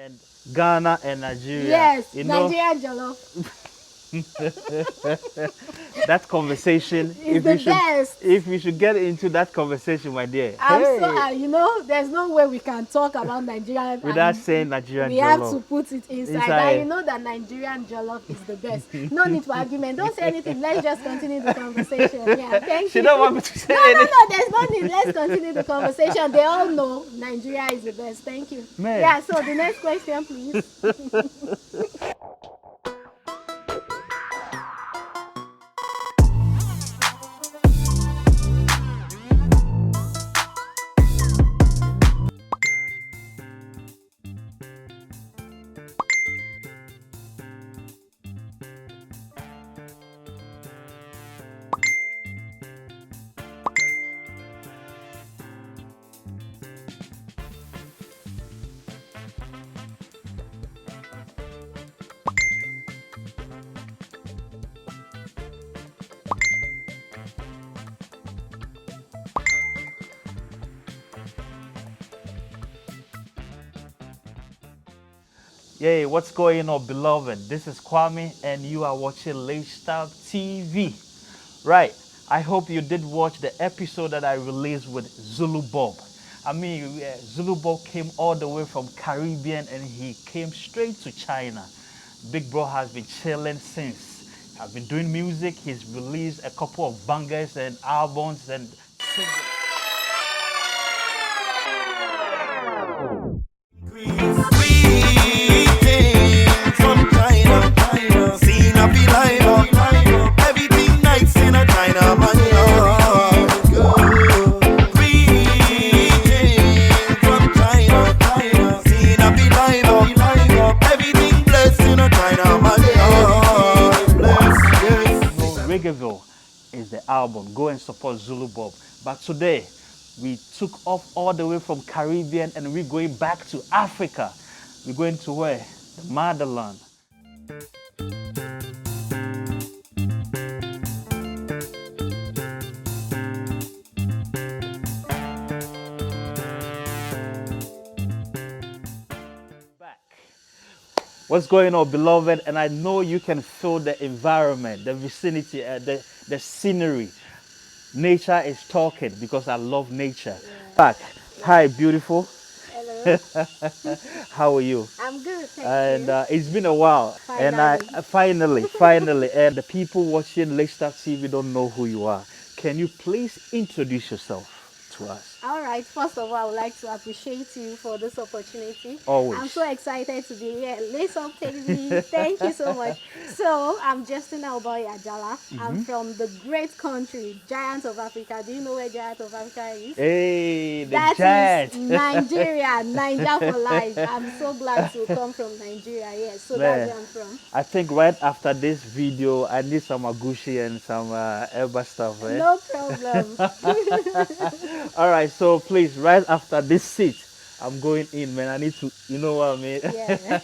and Ghana and Nigeria. Yes, You know, Nigerian jollof that conversation, is the best. if we should get into that conversation, my dear, I'm so, hey, you know, there's no way we can talk about Nigerian without and saying Nigerian we have to jollof put it inside. And you inside. know that Nigerian jollof is the best. No need for argument. Don't say anything. Let's just continue the conversation. Yeah, thank She you. don't want me to say No, no, anything. no. There's no need. Let's continue the conversation. They all know Nigeria is the best. Thank you. Man. Yeah. So the next question, please. Yay, what's going on, beloved? This is Kwame, and you are watching Lifestyle TV. Right, I hope you did watch the episode that I released with Zulu Bob. I mean, Zulu Bob came all the way from Caribbean and he came straight to China. Big bro has been chilling since. I've been doing music. He's released a couple of bangers and albums and singles. From China, China, seen a be line up, everything nice in a China, man. Greetings from China, China, seen a be line up, everything blessed in a China, man. Bless, yes. No, Reggaeville is the album. Go and support Zulu Bob. But today, we took off all the way from Caribbean and we're going back to Africa. We're going to where? The motherland. Back. What's going on, beloved? And I know you can feel the environment, the vicinity, the scenery. Nature is talking because I love nature. Back. Hi, beautiful. Hello. How are you? I'm good. Thank And you. it's been a while. And I Finally. finally, and the people watching Lifestyle TV don't know who you are. Can you please introduce yourself to us? All right. First of all, I would like to appreciate you for this opportunity. Always. I'm so excited to be here. Listen, TV. Thank you so much. So, I'm Justina Obaoye-Ajala. I'm from the great country, Giant of Africa. Do you know where Giant of Africa is? Hey, the That giant. is Nigeria, Niger for life. I'm so glad to come from Nigeria. Yes, so that's where I'm from. I think right after this video, I need some agushi and some Elba stuff. Eh? No problem. All right, so please, right after this seat, I'm going in, man. I need to, you know what I mean? Yeah.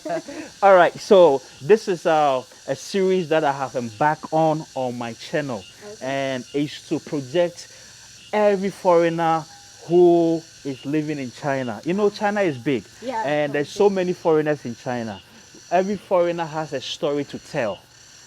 All right, so this is a series that I have embarked on my channel, and it's to project every foreigner who is living in China. You know, China is big, Yeah, and there's so many foreigners in China. Every foreigner has a story to tell.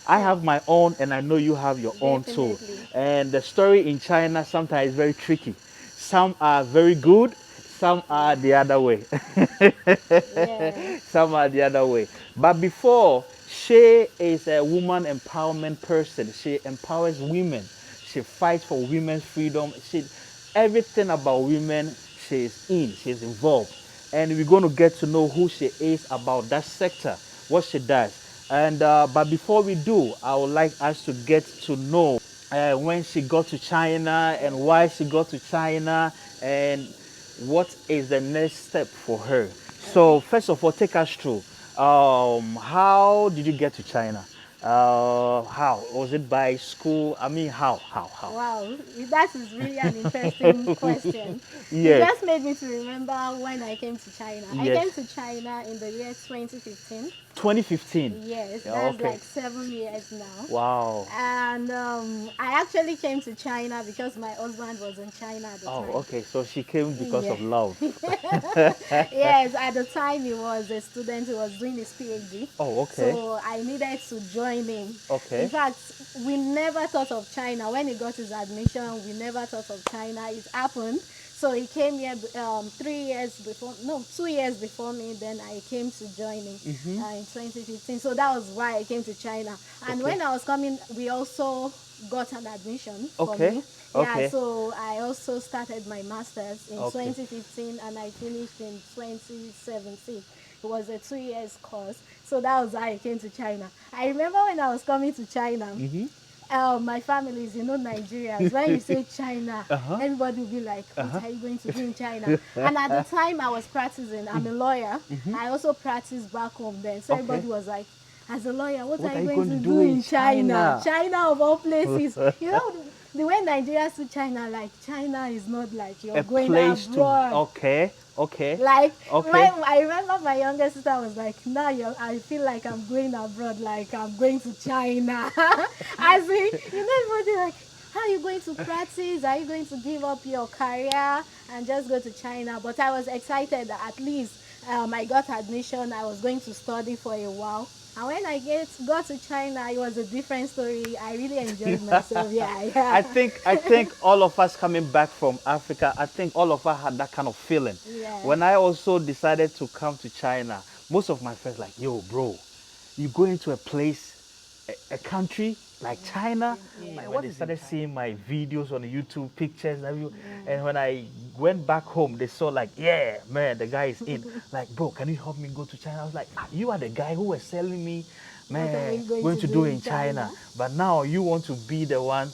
I have my own, and I know you have your own too. Definitely. And the story in China sometimes is very tricky. Some are very good, some are the other way. Yeah. Some are the other way. But before, she is a woman empowerment person. She empowers women. She fights for women's freedom. Everything about women, she is in, she's involved. And we're going to get to know who she is about that sector, what she does. And but before we do, I would like us to get to know when she got to China and why she got to China and what is the next step for her. So first of all, take us through. How did you get to China? How was it by school? I mean, how? Wow, that is really an interesting question. You Yes, just made me to remember when I came to China. I yes. came to China in the year 2015. 2015. Yes, Yeah, that's okay. like 7 years now. Wow. And I actually came to China because my husband was in China at the Oh, time. okay. So she came because Yeah. of love. Yes, at the time he was a student, he was doing his PhD. Oh, okay. So I needed to join him. In Okay. fact, we never thought of China. When he got his admission, we never thought of China. It happened. So he came here 3 years before, no, 2 years before me. Then I came to join him in 2015. So that was why I came to China. And Okay. when I was coming, we also got an admission for Okay. me. Yeah, Okay. so I also started my master's in Okay. 2015 and I finished in 2017. It was a 2 years course. So that was how I came to China. I remember when I was coming to China, my family is, Nigerians. When you say China, Uh-huh. everybody will be like, what Uh-huh. are you going to do in China? And at the time I was practicing, I'm a lawyer. I also practiced back home then. So Okay. everybody was like, as a lawyer, what What are are you you going going to to do do in in China? China? China of all places. The way Nigerians see China, like China is not like you're A going place to. abroad. Okay. Okay. Like Okay. when I remember my younger sister was like, now I feel like I'm going abroad, like I'm going to China. As in, everybody like, how are you going to practice? Are you going to give up your career and just go to China? But I was excited that at least I got admission. I was going to study for a while. And when got to China, it was a different story. I really enjoyed myself. Yeah, I yeah. think I think all of us coming back from Africa, I think all of us had that kind of feeling. Yeah. When I also decided to come to China, most of my friends like, yo, bro, you go into a place, a country like China. Like when they started seeing my videos on YouTube, pictures, and everything, and when I went back home, they saw like, yeah, man, the guy is in. Like, bro, can you help me go to China? I was like, you are the guy who was selling me, What are man, you going going to to do do in in China. China? But now you want to be the one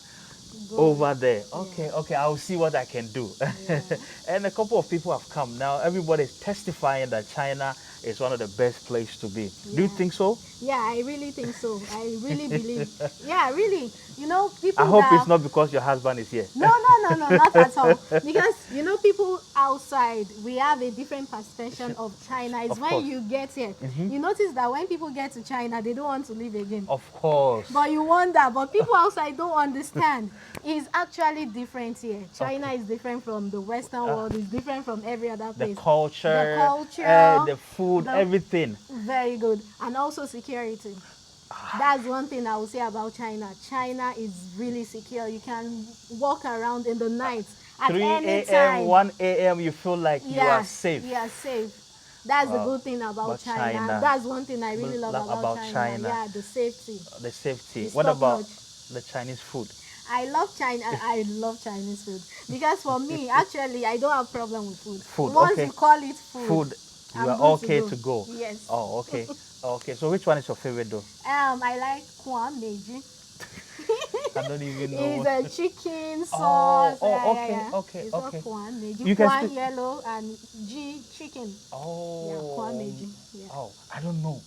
Go. over there. Yeah. Okay, okay, I'll see what I can do. Yeah. And a couple of people have come. Now everybody's testifying that China is one of the best places to be. Do you Yeah. think so? Yeah, I really think so. I really believe. Yeah, really. I People hope it's that not because your husband is here. no, no, no, no, not at all. Because people outside, we have a different perception of China. It's Of when course. you get here, you notice that when people get to China, they don't want to leave again. Of course. But you wonder, but people outside don't understand. It's actually different here. China Okay. is different from the Western world. It's different from every other The place. The culture, culture, the food, the everything. very good, and also security. That's one thing I would say about China. China is really secure. You can walk around in the night at 3 any a.m., time. 1 a.m., you feel like you are Yeah, safe. you are safe. That's the Wow. good thing about But China. China, That's one thing I really love about China. China, Yeah, the safety. the safety. It's What top about notch. the Chinese food? I love China. I love Chinese food because for me, actually, I don't have problem with food. Food, Once okay. you call it food, Food, you I'm are good okay to to go. go. Yes. Oh, okay. Okay, so which one is your favorite though? I like Kwan Meiji. I don't even It's know. a chicken Oh, sauce. oh, Yeah, yeah, okay, yeah. okay, It's called okay. Kwan Meiji. You can Kwan speak. yellow and G chicken. Yeah, Kwan Oh, Meiji. Yeah. oh, I don't know.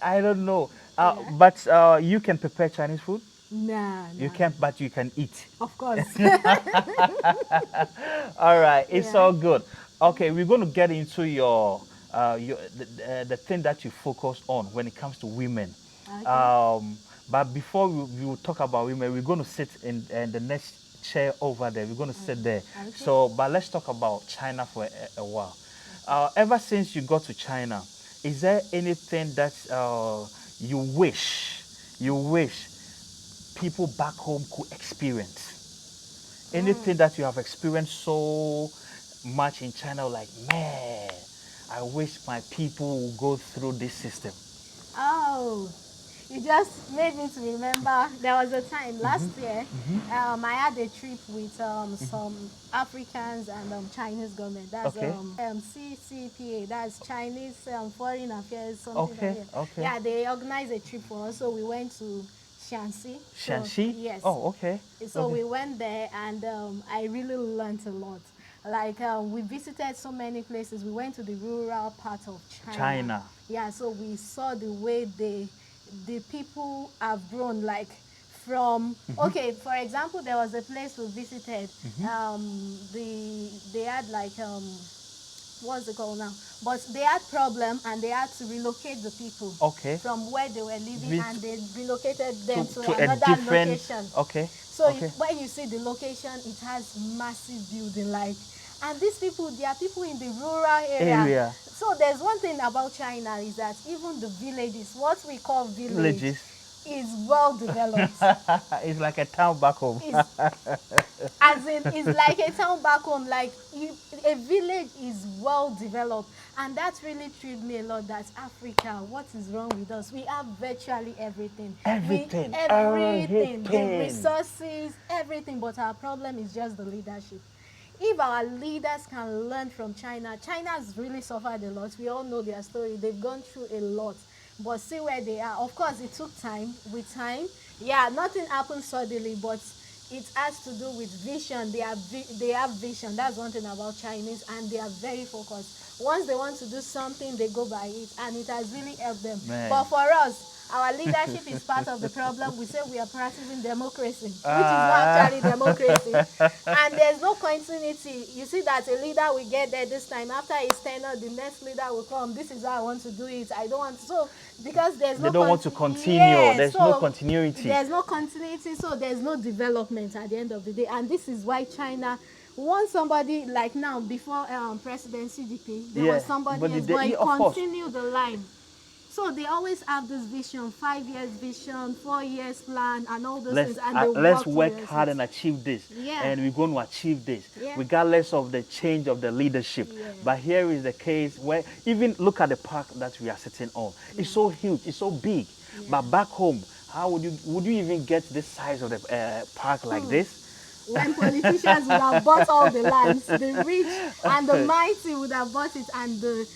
I don't know. Yeah. But you can prepare Chinese food. Nah, You nah. can't, but you can eat. Of course. All right, it's Yeah. all good. Okay, we're going to get into the thing that you focus on when it comes to women. Okay. But before we will talk about women, we're going to sit in the next chair over there. We're going to sit there. Okay. So, but let's talk about China for a while. Ever since you got to China, is there anything that you wish people back home could experience? Anything that you have experienced so much in China, like, man, I wish my people would go through this system. Oh, you just made me to remember there was a time last year I had a trip with some Africans and Chinese government. That's Okay. CCPA, that's Chinese Foreign Affairs, something like Okay, that. okay. Yeah, they organized a trip for us, so we went to Shanxi. So, Shanxi? yes. Oh, okay. So Okay. we went there and I really learned a lot. Like we visited so many places. We went to the rural part of China. China. Yeah, so we saw the way they the people have grown, like from, okay, for example, there was a place we visited. They had like what's it called now? But they had problem and they had to relocate the people Okay. from where they were living, With and they relocated them to to a another different. location. Okay. So Okay. when you see the location, it has massive building, like, and these people, they are people in the rural area. Area. So there's one thing about China is that even the villages, what we call village, Villages. is well developed. It's like a town back home. Is, as in, it's like a town back home, like you, a village is well developed. And that really thrilled me a lot, that Africa, what is wrong with us? We have virtually everything. Everything. Everything, the Everything. resources, everything, but our problem is just the leadership. If our leaders can learn from China, China has really suffered a lot. We all know their story. They've gone through a lot. But see where they are. Of course, it took time. With time, yeah, nothing happened suddenly, but it has to do with vision. They have vision. That's one thing about Chinese, and they are very focused. Once they want to do something, they go by it, and it has really helped them. Man. But for us, our leadership is part of the problem. We say we are practicing democracy, which is not Ah. actually democracy. And there's no continuity. You see that a leader will get there this time. After his tenure, the next leader will come. This is how I want to do it. I don't want to. So, because there's They no don't want to continue. yeah, There's no so continuity. there's no continuity, so there's no development at the end of the day. And this is why China wants somebody like now, before President CDP, there Yeah, was somebody but else, they, but he yeah, of course. continued the line. So they always have this vision, 5 years vision, 4 years plan, and all those things, and they Let's work work towards hard it. and achieve this, Yeah. and we're going to achieve this, Yeah. regardless of the change of the leadership. Yeah. But here is the case where even look at the park that we are sitting on. It's so huge, it's so big. But back home, how would you even get this size of the park like this? When politicians would have bought all the lands, the rich and the mighty would have bought it, and the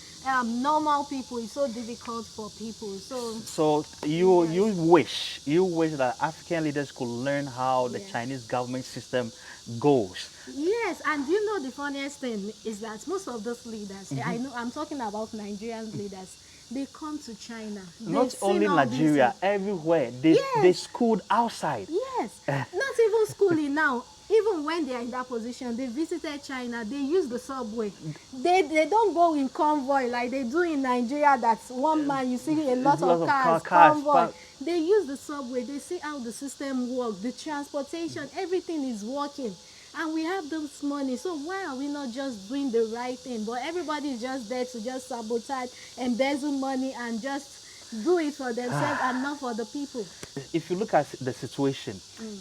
normal people, it's so difficult for people. So So you wish that African leaders could learn how the yeah. Chinese government system goes. Yes, and you know the funniest thing is that most of those leaders, I know I'm talking about Nigerian leaders, they come to China. They've Not seen only all these Nigeria, things. everywhere they Yes. schooled outside. Yes, not even schooling now. Even when they are in that position, they visited China, they use the subway. They don't go in convoy like they do in Nigeria. That's one man, you see a lot There's of lots of cars, cars. convoy. They use the subway, they see how the system works, the transportation, everything is working. And we have this money, so why are we not just doing the right thing? But everybody is just there to just sabotage, embezzle money, and just do it for themselves and not for the people. If you look at the situation,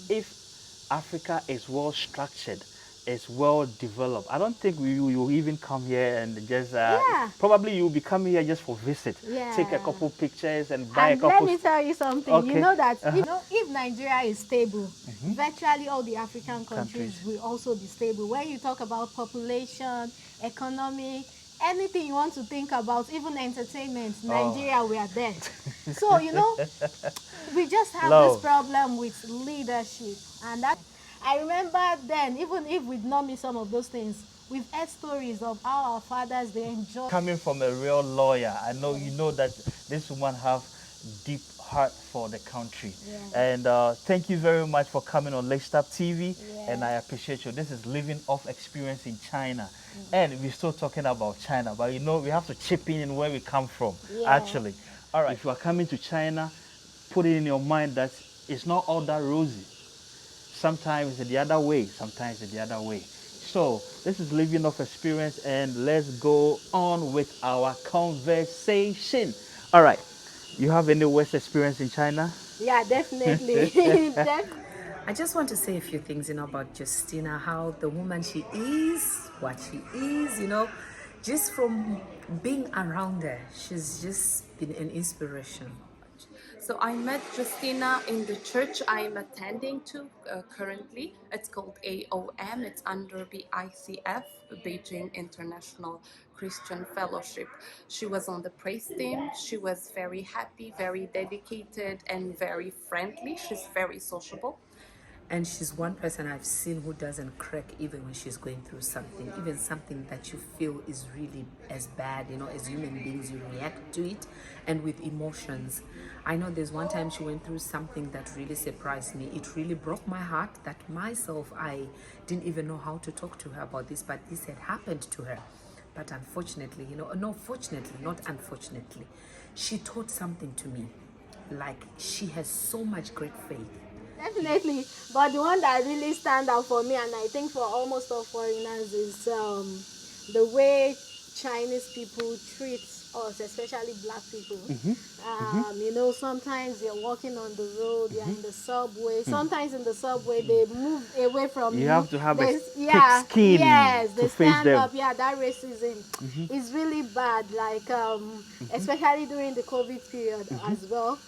if Africa is well structured, is well developed, I don't think we will even come here and just Yeah. probably you will be coming here just for visit, take a Yeah. couple pictures and buy a And let couple. me tell you something. Okay. You know that if Nigeria is stable, virtually all the African countries Countries. will also be stable. When you talk about population, economy, anything you want to think about, even entertainment, Nigeria, we are there. So, we just have Love. this problem with leadership. And that, I remember then, even if we not miss some of those things, we've heard stories of how our fathers, they enjoy. Coming from a real lawyer, I know you know that this woman have deep heart for the country. Yeah. And thank you very much for coming on Lakestab TV. Yeah. And I appreciate you. This is living off experience in China. And we're still talking about China, but we have to chip in where we come from, Yeah. actually. All right, if you are coming to China, put it in your mind that it's not all that rosy. Sometimes it's the other way, sometimes it's the other way. So this is living off experience, and let's go on with our conversation. All right, you have any worst experience in China? Yeah, definitely. I just want to say a few things, about Justina, how the woman she is, what she is, just from being around her, she's just been an inspiration. So I met Justina in the church I'm attending to currently. It's called AOM. It's under BICF, Beijing International Christian Fellowship. She was on the praise team. She was very happy, very dedicated, and very friendly. She's very sociable. And she's one person I've seen who doesn't crack even when she's going through something, even something that you feel is really as bad, you know, as human beings, you react to it and with emotions. I know there's one time she went through something that really surprised me. It really broke my heart that myself, I didn't even know how to talk to her about this, but this had happened to her. But unfortunately, you know, no, fortunately, not unfortunately, she taught something to me. Like, she has so much great faith. Definitely, but the one that really stand out for me, and I think for almost all foreigners, is the way Chinese people treat us, especially black people. You know, sometimes you're walking on the road, you're in the subway. Sometimes in the subway, they move away from You you. have to have a They, thick yeah, skin yes, to they face stand them. up. Yeah, that racism is really bad. Like, especially during the COVID period as well.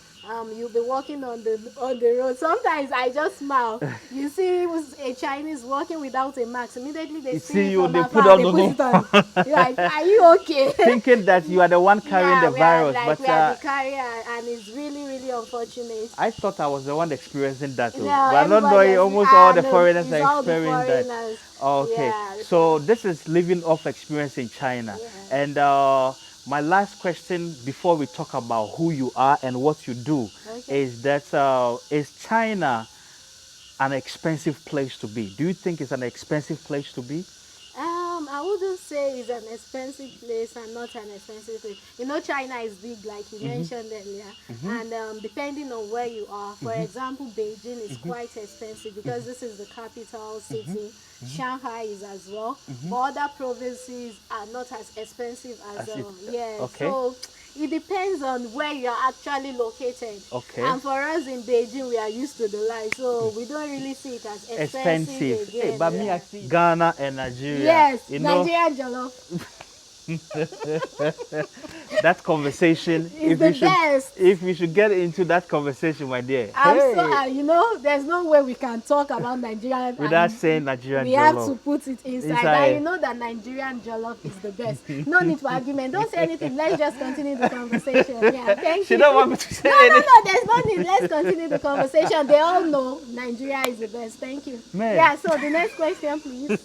You'll be walking on the road. Sometimes I just smile. You see a Chinese walking without a mask. Immediately they You see see it you, from they put afar. on They the put whole it on. You're like, are you okay? thinking that you are the one carrying Yeah, the virus. we But are the carrier, and it's really really unfortunate. I thought I was the one experiencing that too. No, But I don't know, everybody else. almost all the No, foreigners it's are all the experiencing that. foreigners. Okay, Yeah. so this is living off experience in China. Yeah. And my last question before we talk about who you are and what you do Okay. is that is China an expensive place to be? Do you think it's an expensive place to be? I wouldn't say it's an expensive place and not an expensive place. You know, China is big, like you mentioned earlier, and depending on where you are, for example, Beijing is quite expensive because this is the capital city. Shanghai is as well, but other provinces are not as expensive as As it, yeah. okay. So it depends on where you're actually located. Okay. And for us in Beijing, we are used to the life, so we don't really see it as expensive Expensive. Hey, again. but me, I Yeah. see Ghana and Nigeria. Yes, You know, Nigerian jollof that conversation. is the best. If we should get into that conversation, my dear, I'm so, hey, you know, there's no way we can talk about Nigerian without and saying Nigerian we have jollof. to put it inside. Inside. And you know that Nigerian jollof is the best. No need for argument. Don't say anything. Let's just continue the conversation. Yeah, thank She you. don't want me to say No, anything. there's no need. Let's continue the conversation. They all know Nigeria is the best. Thank you. Man. Yeah, so the next question, please.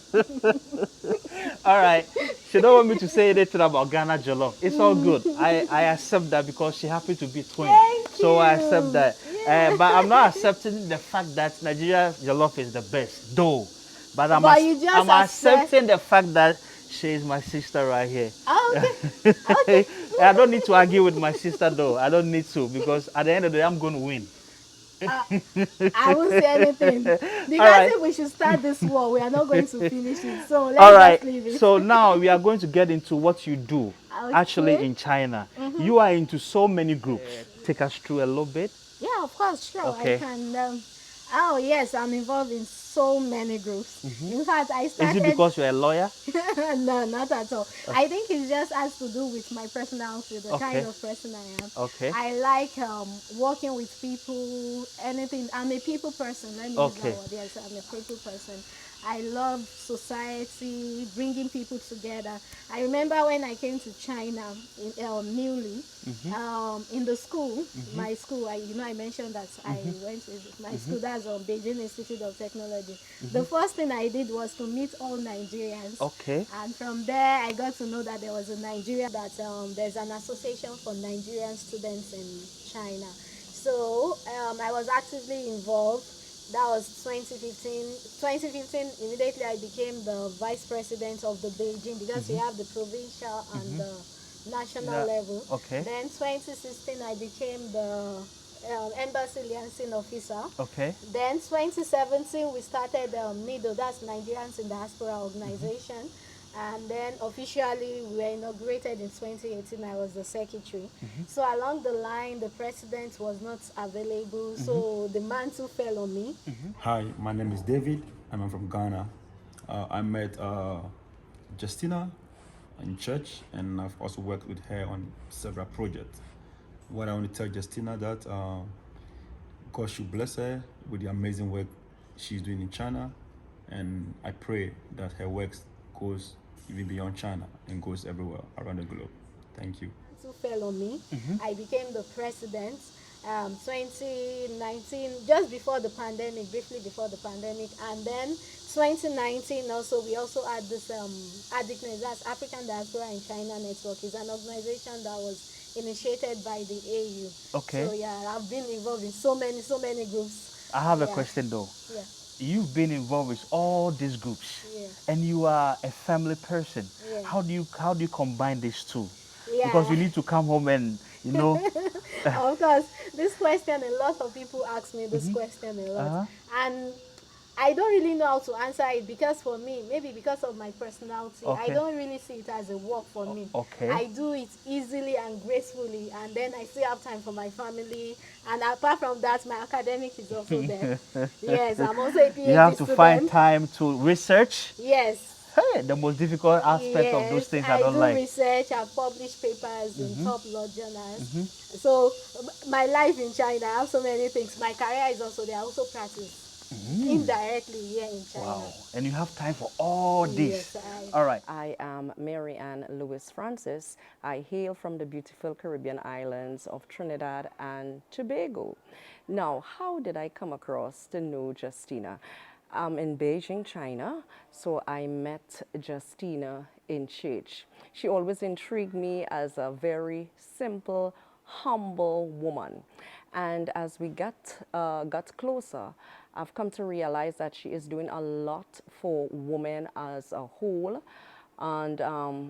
All right. She don't want me to say anything about Ghana jollof. It's all good. I accept that because she happened to be twin. Thank So I you. accept that. Yeah. But I'm not accepting the fact that Nigeria jollof is the best, though. But But you just I'm accept- accepting the fact that she is my sister right here. Oh, okay. Okay. I don't need to argue with my sister, though. I don't need to because at the end of the day, I'm going to win. I won't say anything because right. if we should start this war, we are not going to finish it. So let's All right. just leave it. So now we are going to get into what you do actually Okay. in China. You are into so many groups. Take us through a little bit. Yeah, of course, sure. Okay. I can. Oh yes, I'm involved in so many groups. In fact, I Is started. it because you're a lawyer? No, not at all. I think it just has to do with my personality, the Okay. kind of person I am. Okay. I like working with people, anything. I'm a people person. Let me use Okay. that word. Yes, I'm a people person. I love society, bringing people together. I remember when I came to China newly, in the school, my school, I mentioned that I went to my school, that's Beijing Institute of Technology. The first thing I did was to meet all Nigerians. Okay. And from there, I got to know that there was a Nigeria, that there's an association for Nigerian students in China. So I was actively involved. That was 2015. 2015, immediately I became the vice president of the Beijing because we have the provincial and the national level. Okay. Then 2016, I became the embassy liaison officer. Okay. Then 2017, we started NIDO, that's Nigerians in Diaspora Organization. And then officially we were inaugurated in 2018. I was the secretary. So along the line, the president was not available, so the mantle fell on me. Hi, my name is David and I'm from Ghana. I met Justina in church and I've also worked with her on several projects. What I want to tell Justina that God should bless her with the amazing work she's doing in China, and I pray that her works goes even beyond China and goes everywhere around the globe. Thank you. Mantle fell on me. I became the president. 2019, just before the pandemic, briefly before the pandemic, and then 2019 also we also had this ADICNET, that's African Diaspora in China Network. Is an organization that was initiated by the AU. So Okay. yeah, I've been involved in so many groups. I have a Yeah, question though. yeah, You've been involved with all these groups, yeah, and you are a family person. yeah, How do you combine these two? Because yeah. you need to come home and Of course, this question, a lot of people ask me this question a lot, uh-huh. and I don't really know how to answer it, because for me, maybe because of my personality, I Okay. don't really see it as a work for me. Okay. I do it easily and gracefully, and then I still have time for my family. And apart from that, my academic is also there. Yes, I'm also a You PhD have to find student. time to research. Yes, Hey, the most difficult aspect of those yes, things I I don't do like. research. I've published papers in top law journals. So my life in China, I have so many things. My career is also there. I also practice indirectly here in China. Wow. And you have time for all this. Yes, I. All right. I am Mary Ann Lewis Francis. I hail from the beautiful Caribbean islands of Trinidad and Tobago. Now, how did I come across to know Justina? I'm in Beijing, China, so I met Justina in church. She always intrigued me as a very simple, humble woman. And as we got closer, I've come to realize that she is doing a lot for women as a whole. And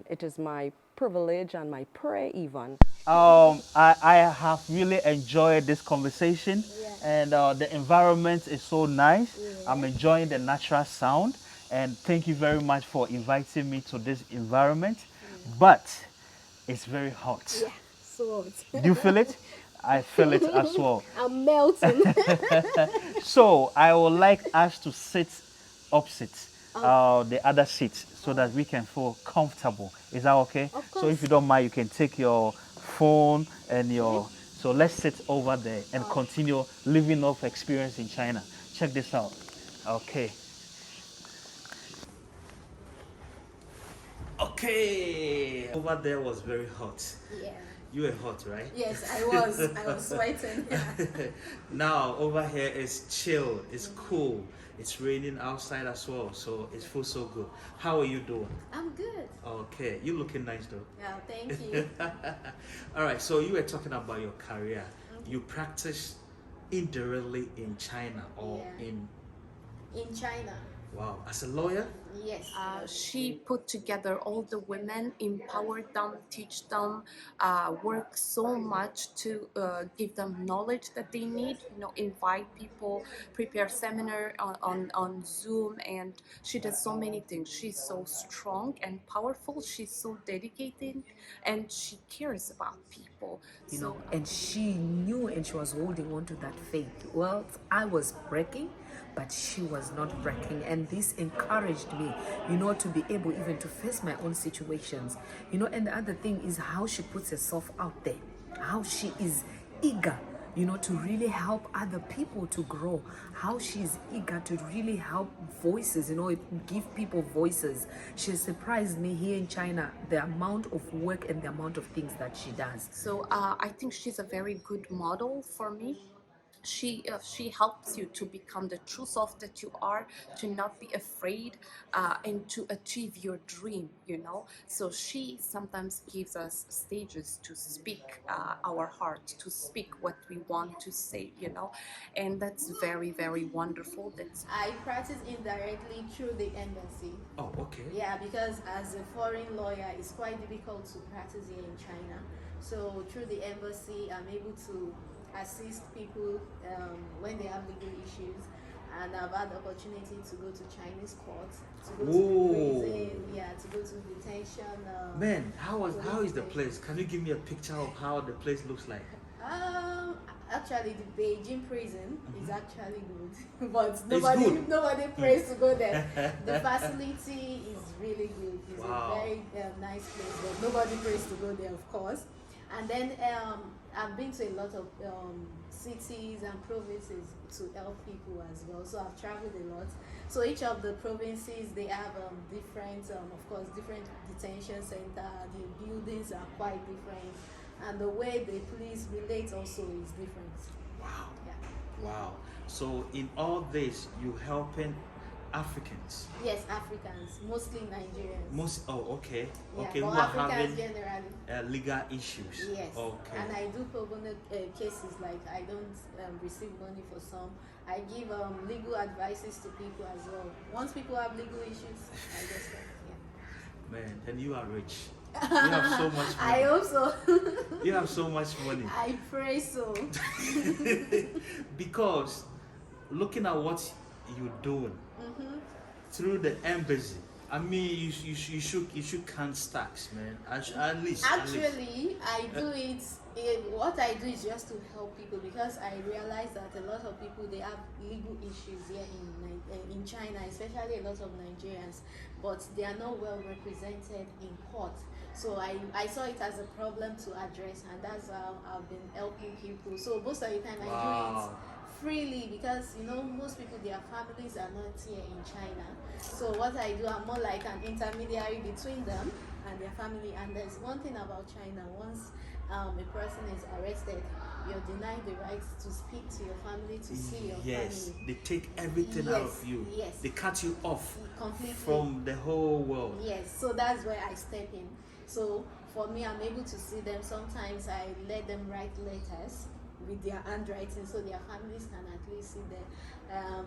it is my privilege and my prayer even. I have really enjoyed this conversation, Yeah. and the environment is so nice. I'm Yeah. enjoying the natural sound, and thank you very much for inviting me to this environment. But it's very hot. Yeah. So Do you feel it? I feel it as well. I'm melting. So I would like us to sit opposite Oh, the other seats so that we can feel comfortable. Is that okay? of So if course. you don't mind, you can take your phone and Okay. your. So let's sit over there and continue living off experience in China. Check this out. Okay. Okay. Over there was very hot. Yeah. You were hot, right? Yes, I was. I was sweating. Now over here is chill, it's cool, it's raining outside as well, so it feels so good. How are you doing? I'm good. Okay, you looking nice though. Yeah, thank you. All right, so you were talking about your career. You practice indirectly in China or Yeah. in In China. wow, as a lawyer? Yes. She put together all the women, empowered them, teach them, work so much to give them knowledge that they need. You know, invite people, prepare seminar on Zoom, and she does so many things. She's so strong and powerful. She's so dedicated, and she cares about people. You know, and she knew and she was holding on to that faith. Well, I was breaking, but she was not breaking, and this encouraged me, you know, to be able even to face my own situations, you know. And the other thing is how she puts herself out there, how she is eager, you know, to really help other people to grow, how she's eager to really help voices, you know, give people voices. She surprised me here in China, the amount of work and the amount of things that she does. So I think she's a very good model for me. She helps you to become the true self that you are, to not be afraid, and to achieve your dream. You know, so she sometimes gives us stages to speak our heart, to speak what we want to say. You know, and that's very very wonderful. That's I practice indirectly through the embassy. Oh, okay. Yeah, because as a foreign lawyer, it's quite difficult to practice here in China. So through the embassy, I'm able to assist people when they have legal issues. And I've had the opportunity to go to Chinese courts, to go to Ooh. the prison, yeah, to go to detention. Man, how is police the station. place? Can you give me a picture of how the place looks like? Actually, the Beijing prison is actually good, but good. nobody prays to go there. The facility is really good. It's Wow. a very nice place, but nobody prays to go there, of course. And then I've been to a lot of cities and provinces to help people as well. So I've traveled a lot. So each of the provinces, they have different, of course, different detention center. The buildings are quite different. and the way they please relate also is different. Wow. Yeah. Wow. So in all this, you helping Africans. Yes, Africans, mostly Nigerians. Most. Oh, okay. Yeah, Okay. but Who are Africans having generally. legal issues. Yes, Okay. and I do pro bono cases, like I don't receive money for some. I give legal advices to people as well. Once people have legal issues, I just yeah. Man, then you are rich. You have so much I money. hope so. You have so much money. I pray so. Because looking at what you're doing through the embassy, I mean, you should count stacks, man. At least. Actually, I do it. What I do is just to help people, because I realize that a lot of people, they have legal issues here in China, especially a lot of Nigerians, but they are not well represented in court. So I saw it as a problem to address, and that's how I've been helping people. So most of the time I do it freely, because most people, their families are not here in China. So what I do, I'm more like an intermediary between them and their family. And there's one thing about China: once a person is arrested, you're denied the right to speak to your family, to see your Yes, family. they take everything out Yes, of you. yes. They cut you off Completely. from the whole world. Yes, so that's where I step in. So for me, I'm able to see them. Sometimes I let them write letters with their handwriting, so their families can at least see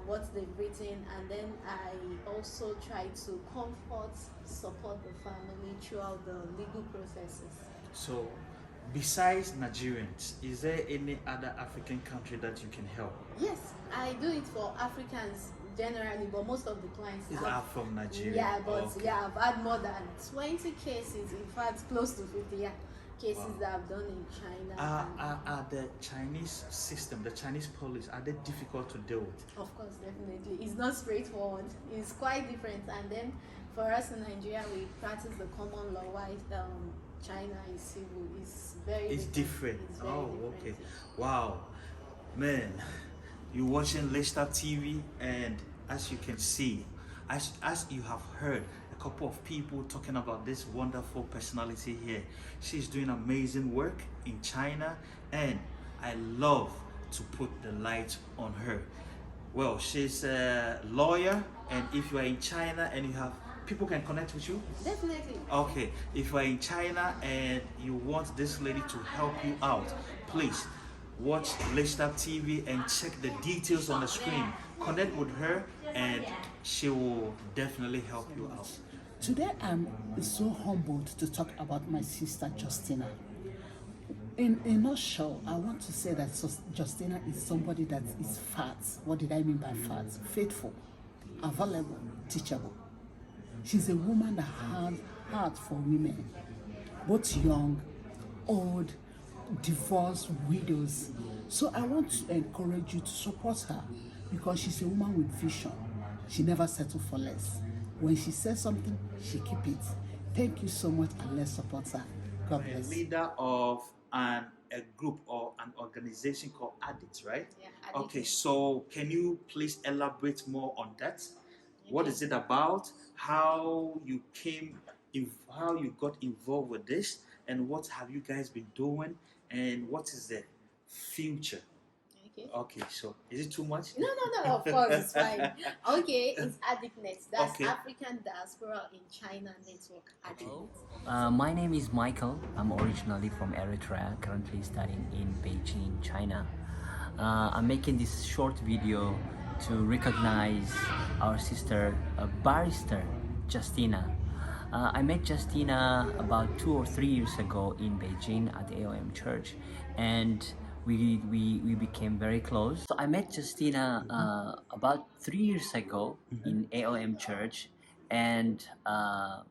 what they've written. And then I also try to comfort, support the family throughout the legal processes. So, besides Nigerians, is there any other African country that you can help? Yes, I do it for Africans generally, but most of the clients Are from Nigeria? Yeah, but Okay. yeah, I've had more than 20 cases, in fact close to 50, yeah, cases that I've done in China. Are the Chinese system, the Chinese police, are they difficult to deal with? Of course, definitely. It's not straightforward. It's quite different. And then for us in Nigeria, we practice the common law, while China is civil. It's very It's different. It's very Oh, different. okay. Wow, man, you're watching Leicester TV, and as you can see, as you have heard a couple of people talking about this wonderful personality here, she's doing amazing work in China, and I love to put the light on her. Well, she's a lawyer, and if you are in China and you have people can connect with you. Definitely. Okay, if you are in China and you want this lady to help you out, please watch Leicester TV and check the details on the screen. Connect with her and she will definitely help you out. Today I'm so humbled to talk about my sister Justina. In a nutshell, I want to say that Justina is somebody that is fat. What did I mean by fat? Faithful, available, teachable. She's a woman that has heart for women, both young, old, divorced, widows. So I want to encourage you to support her, because she's a woman with vision. She never settles for less. When she says something, she keep it. Thank you so much, and let's support her. God A bless. leader of a group or an organization called Addicts, right? Yeah, Okay, Addicts. so can you please elaborate more on that? What is it about? How you how you got involved with this, and what have you guys been doing, and what is the future? Okay. Okay, so is it too much? No, of course, it's fine. Okay, it's AddictNet. That's Okay. African Diaspora in China Network. AddictNet. My name is Michael. I'm originally from Eritrea, currently studying in Beijing, China. I'm making this short video to recognize our sister, barrister Justina. I met Justina about 2 or 3 years ago in Beijing at the AOM church, and we became very close. So I met Justina about 3 years ago in AOM church, and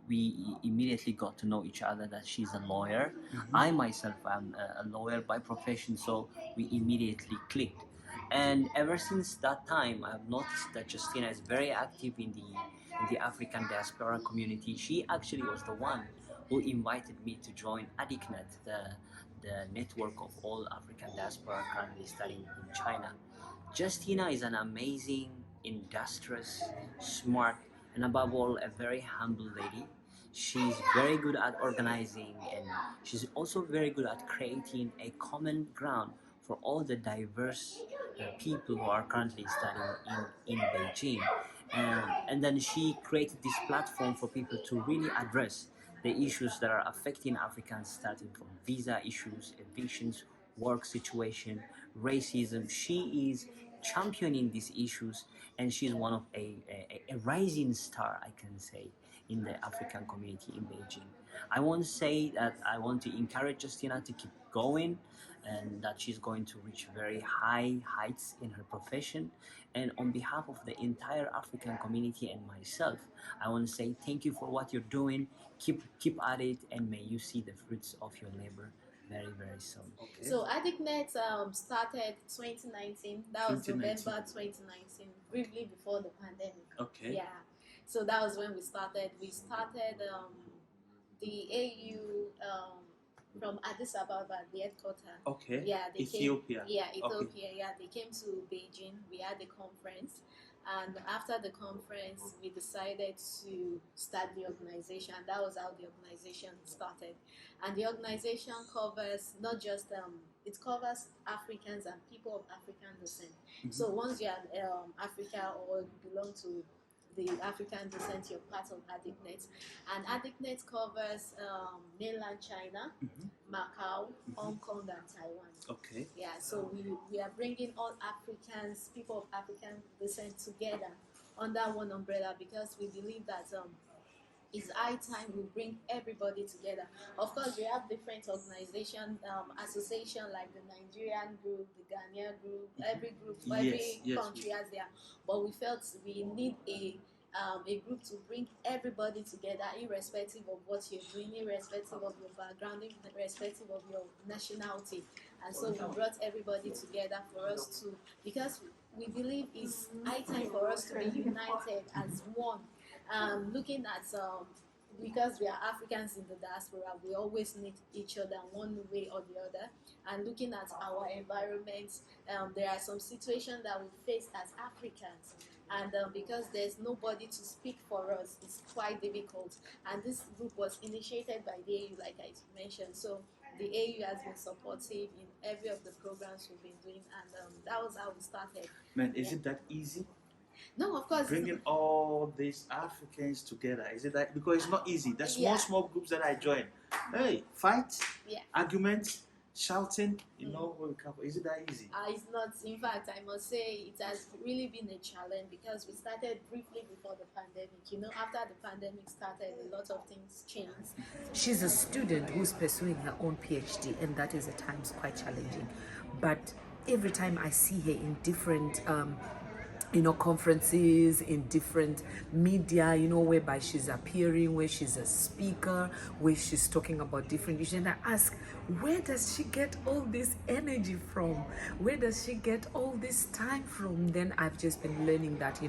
we immediately got to know each other, that she's a lawyer. I myself am a lawyer by profession, so we immediately clicked. And ever since that time, I've noticed that Justina is very active in the African diaspora community. She actually was the one who invited me to join AddictNet, the network of all African diaspora currently studying in China. Justina is an amazing, industrious, smart, and above all, a very humble lady. She's very good at organizing, and she's also very good at creating a common ground for all the diverse people who are currently studying in Beijing. And then she created this platform for people to really address the issues that are affecting Africans, starting from visa issues, evictions, work situation, racism. She is championing these issues, and she's one of a rising star, I can say, in the African community in Beijing. I want to say that I want to encourage Justina to keep going, and that she's going to reach very high heights in her profession. And on behalf of the entire African community and myself, I want to say thank you for what you're doing. Keep at it, and may you see the fruits of your labor very, very soon. Okay. So AddictNet started 2019. That was 2019. November 2019, briefly before the pandemic. Okay. Yeah. So that was when we started. We started the AU from Addis Ababa, the headquarters. Okay. Yeah, they Ethiopia. Came, yeah, Ethiopia. Okay. Yeah, they came to Beijing. We had a conference, and after the conference, we decided to start the organization. And that was how the organization started. And the organization covers not just it covers Africans and people of African descent. Mm-hmm. So once you're Africa or belong to the African descent, you're part of AddictNet. And AddictNet covers mainland China, mm-hmm. Macau, mm-hmm. Hong Kong, and Taiwan. Okay. Yeah, so we are bringing all Africans, people of African descent together under one umbrella, because we believe that it's high time we bring everybody together. Of course, we have different organizations, association like the Nigerian group, the Ghanaian group, every group, every country has their. But we felt we need a group to bring everybody together, irrespective of what you're doing, irrespective of your background, irrespective of your nationality. And so we brought everybody together for us to, because we believe it's high time for us to be united as one. Looking at because we are Africans in the diaspora, we always need each other one way or the other. And looking at our environment, there are some situations that we face as Africans, and because there's nobody to speak for us, it's quite difficult. And this group was initiated by the AU, like I mentioned. So the AU has been supportive in every of the programs we've been doing, and that was how we started. Man, is it that easy? No, of course. Bringing all these Africans together, is it that? Because it's not easy. There's small groups that I join. Hey, fight, arguments, shouting, you know, is it that easy? It's not. In fact, I must say it has really been a challenge, because we started briefly before the pandemic. You know, after the pandemic started, a lot of things changed. She's a student who's pursuing her own PhD, and that is at times quite challenging. But every time I see her in different conferences, in different media, whereby she's appearing, where she's a speaker, where she's talking about different issues. And I ask, where does she get all this energy from? Where does she get all this time from? Then I've just been learning that,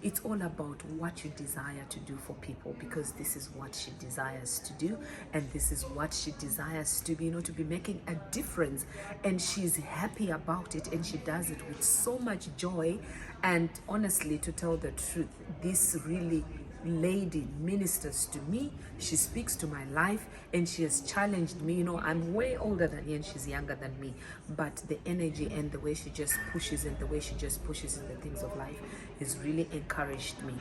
it's all about what you desire to do for people, because this is what she desires to do, and this is what she desires to be, to be making a difference. And she's happy about it, and she does it with so much joy. And honestly, to tell the truth, this really lady ministers to me. She speaks to my life, and she has challenged me. I'm way older than her and she's younger than me, but the energy and the way she just pushes, and the way she just pushes in the things of life has really encouraged me.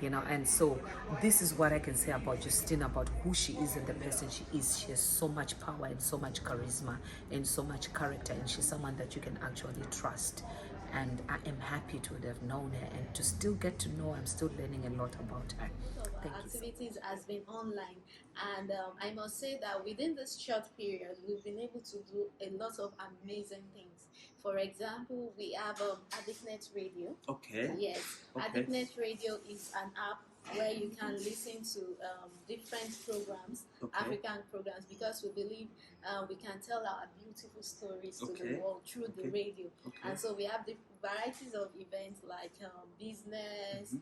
And so this is what I can say about Justina, about who she is and the person she is. She has so much power and so much charisma and so much character, and she's someone that you can actually trust. And I am happy to have known her and to still get to know. I'm still learning a lot about her. Thank you. Activities has been online, and I must say that within this short period, we've been able to do a lot of amazing things. For example, we have AddictNet Radio. Okay. Yes, okay. AddictNet Radio is an app where you can listen to different programs, African programs, because we believe we can tell our beautiful stories to the world through the radio. And so we have the varieties of events like business,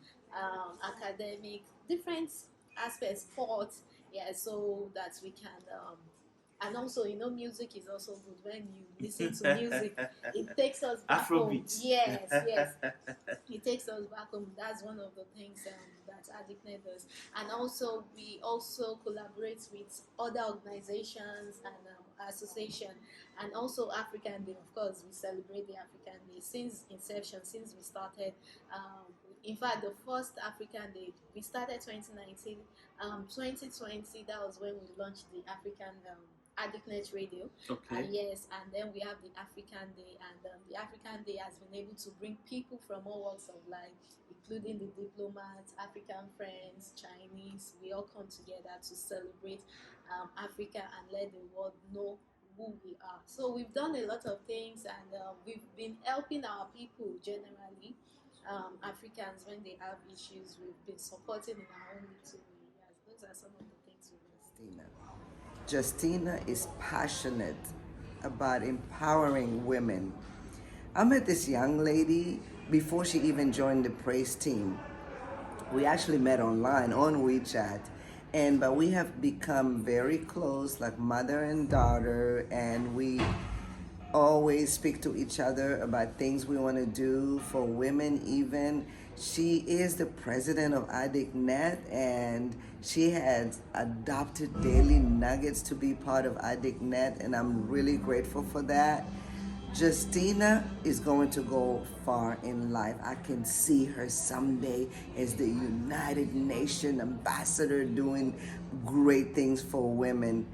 academic, different aspects, sports, so that we can And also, you know, music is also good. When you listen to music, it takes us back home. Afrobeats. Yes, yes. It takes us back home. That's one of the things that AddictNet does. And also, we also collaborate with other organizations and association. And also African Day, of course, we celebrate the African Day since inception, since we started. In fact, the first African Day, we started 2019. 2020, that was when we launched the African AddictNet Radio. Okay. Yes, and then we have the African Day, and the African Day has been able to bring people from all walks of life, including the diplomats, African friends, Chinese. We all come together to celebrate Africa and let the world know who we are. So we've done a lot of things, and we've been helping our people generally. Africans, when they have issues, we've been supporting in our own little way. Yes, those are some of the things we've done. Justina is passionate about empowering women. I met this young lady before she even joined the praise team. We actually met online on WeChat, but we have become very close, like mother and daughter, and we always speak to each other about things we want to do for women even. She is the president of AddictNet, and she has adopted Daily Nuggets to be part of AddictNet, and I'm really grateful for that. Justina is going to go far in life. I can see her someday as the United Nations ambassador doing great things for women.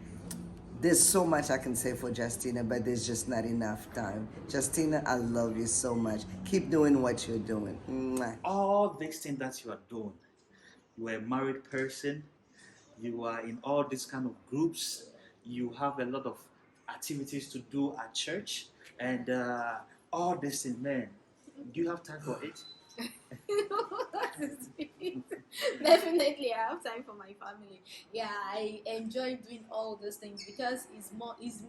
There's so much I can say for Justina, but there's just not enough time. Justina, I love you so much. Keep doing what you're doing. Mwah. All these things that you are doing, you are a married person, you are in all these kind of groups, you have a lot of activities to do at church, and all this thing, man, do you have time for it? Definitely, I have time for my family. Yeah, I enjoy doing all those things because it's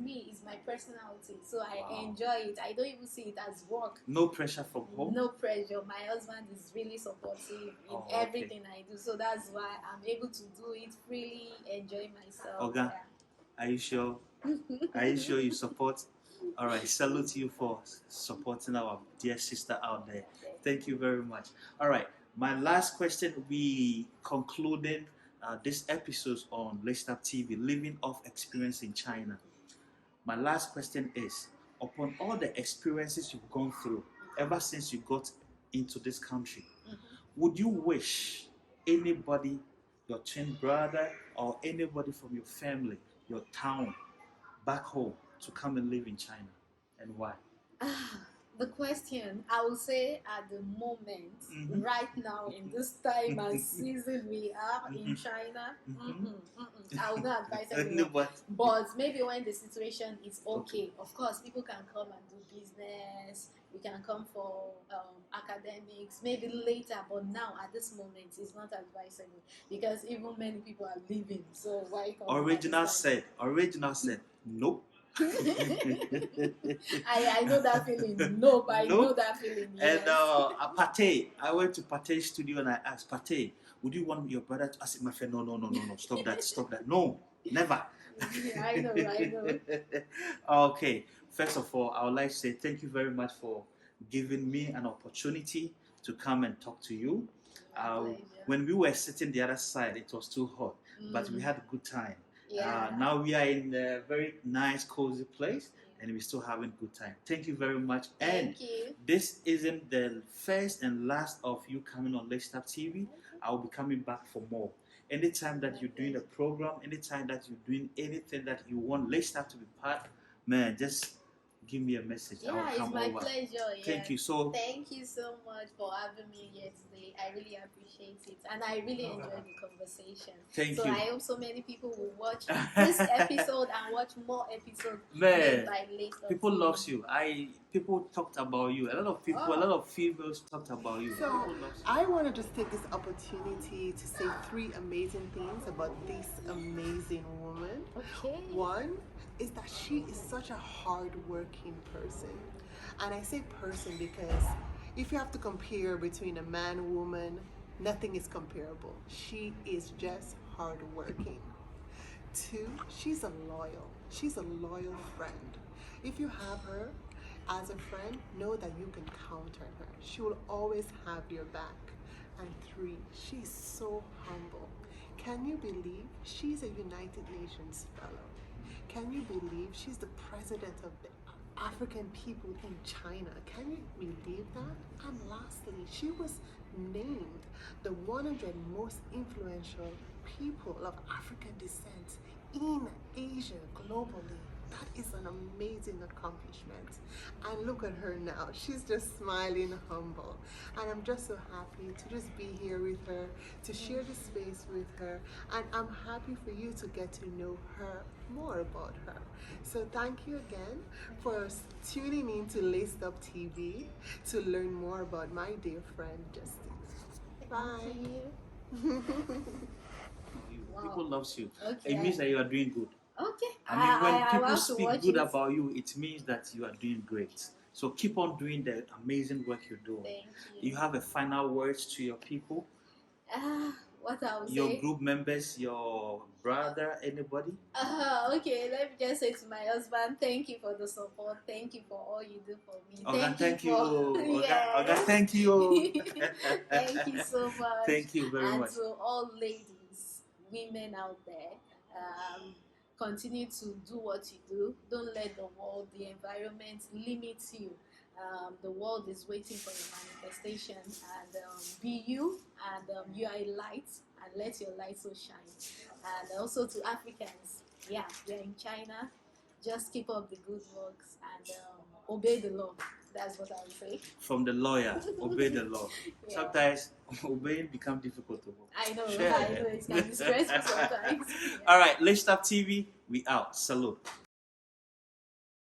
me, it's my personality. So I enjoy it. I don't even see it as work. No pressure from home? No pressure. My husband is really supportive in everything I do. So that's why I'm able to do it freely, enjoy myself. Okay. Yeah. Are you sure? Are you sure you support? All right, salute you for supporting our dear sister out there. Thank you very much. All right, my last question, we concluding this episode on Let's Up TV, Living Off Experience in China. My last question is, upon all the experiences you've gone through ever since you got into this country, would you wish anybody, your twin brother or anybody from your family, your town, back home to come and live in China, and why? The question, I will say at the moment, right now, in this time and season we are in China, I will not advise anyone. But maybe when the situation is okay, of course, people can come and do business, we can come for academics, maybe later, but now at this moment, it's not advisable because even many people are leaving. So why come? Original said, nope. I know that feeling. Nope, I know that feeling. Yes. And Pate, I went to Pate's studio and I asked Pate, would you want your brother to? I said, my friend, no, stop that, no, never. Yeah, I know. Okay, first of all, I would like to say thank you very much for giving me an opportunity to come and talk to you. When we were sitting the other side, it was too hot, but we had a good time. Yeah. Now we are in a very nice, cozy place, and we're still having a good time. Thank you very much. Thank you. This isn't the first and last of you coming on Let's Start TV. I'll be coming back for more. Anytime that you're doing a program, anytime that you're doing anything that you want Let's Start to be part, man, just give me a message. Yeah, I'll come it's my over. pleasure. Yeah. Thank you. Thank you so much for having me here today. I really appreciate it, and I really enjoyed the conversation. Thank so you. I hope so many people will watch this episode and watch more episodes Man, by later. people loves you. People talked about you. A lot of people, a lot of females talked about you. So I want to just take this opportunity to say 3 amazing things about this amazing woman. Okay. One is that she is such a hard-working person. And I say person because if you have to compare between a man and woman, nothing is comparable. She is just hardworking. 2, she's a loyal. She's a loyal friend. If you have her as a friend, know that you can count on her. She will always have your back. And 3, she's so humble. Can you believe she's a United Nations fellow? Can you believe she's the president of the African people in China? Can you believe that? And lastly, she was named the 100 most influential people of African descent in Asia globally. That is an amazing accomplishment. And look at her now. She's just smiling, humble. And I'm just so happy to just be here with her, to share the space with her. And I'm happy for you to get to know her, more about her. So thank you again for tuning in to Laced Up TV to learn more about my dear friend, Justina. Bye. People loves you. Okay. It means that you are doing good. Okay. I mean, when I people want to speak watch good it. about you, it means that you are doing great. So keep on doing the amazing work you're doing. Thank you. You have a final words to your people, What I would your say. group members, your brother, anybody? Okay, let me just say to my husband, thank you for the support. Thank you for all you do for me. Oga, thank you. For Oga, thank you. thank you so much. Thank you very and much. to all ladies, women out there, continue to do what you do. Don't let the world, the environment limit you. The world is waiting for your manifestation, and be you, and you are a light, and let your light so shine. And also to Africans, yeah, you're in China, just keep up the good works and obey the law. That's what I would say. From the lawyer, obey the law. Yeah. Sometimes obeying becomes difficult to work. I know, Sure. I know, it can be stressful sometimes. Yeah. All right, Laced Up TV, we out. Salute.